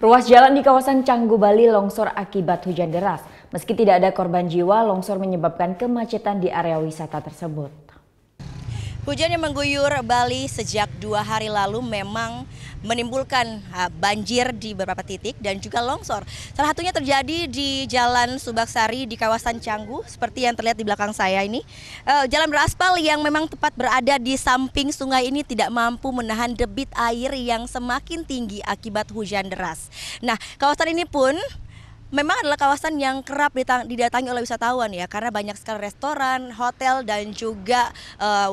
Ruas jalan di kawasan Canggu, Bali longsor akibat hujan deras. Meski tidak ada korban jiwa, longsor menyebabkan kemacetan di area wisata tersebut. Hujan yang mengguyur Bali sejak 2 hari lalu memang menimbulkan banjir di beberapa titik dan juga longsor. Salah satunya terjadi di Jalan Subaksari di kawasan Canggu, seperti yang terlihat di belakang saya ini. Jalan beraspal yang memang tepat berada di samping sungai ini tidak mampu menahan debit air yang semakin tinggi akibat hujan deras. Nah, kawasan ini pun memang adalah kawasan yang kerap didatangi oleh wisatawan ya, karena banyak sekali restoran, hotel, dan juga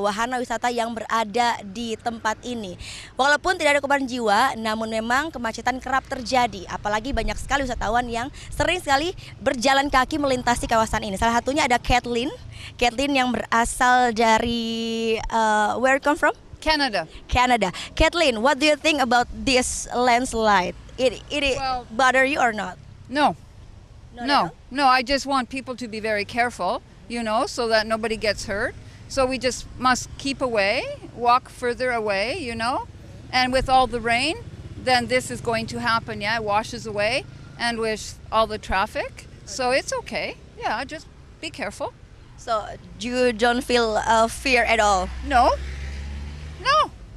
wahana wisata yang berada di tempat ini. Walaupun tidak ada korban jiwa, namun memang kemacetan kerap terjadi, apalagi banyak sekali wisatawan yang sering sekali berjalan kaki melintasi kawasan ini. Salah satunya ada Kathleen yang berasal dari where you come from? Canada. Kathleen, what do you think about this landslide? It Well, bother you or not? No, I just want people to be very careful, so that nobody gets hurt. So we just must keep away, walk further away, and with all the rain, then this is going to happen, it washes away, and with all the traffic, so it's okay. Yeah, just be careful. So you don't feel fear at all? No,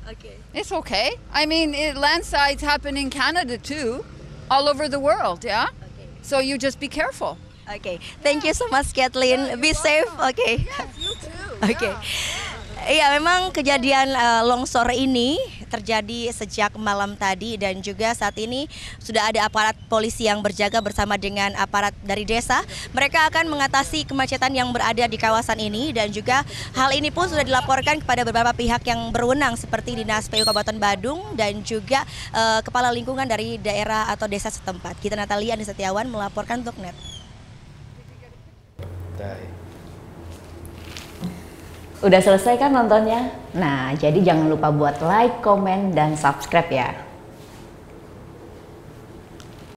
Okay. it's okay. I mean, landslides happen in Canada too, all over the world, yeah? So you just be careful. Okay, thank you so much, Kathleen. Be safe. Okay. Yes, you too. Okay. Iya, memang kejadian longsor ini terjadi sejak malam tadi dan juga saat ini sudah ada aparat polisi yang berjaga bersama dengan aparat dari desa. Mereka akan mengatasi kemacetan yang berada di kawasan ini dan juga hal ini pun sudah dilaporkan kepada beberapa pihak yang berwenang seperti Dinas PU Kabupaten Badung dan juga kepala lingkungan dari daerah atau desa setempat. Gita Natalia Andi Setiawan melaporkan untuk NET. Udah selesai kan nontonnya? Nah, jadi jangan lupa buat like, komen, dan subscribe ya.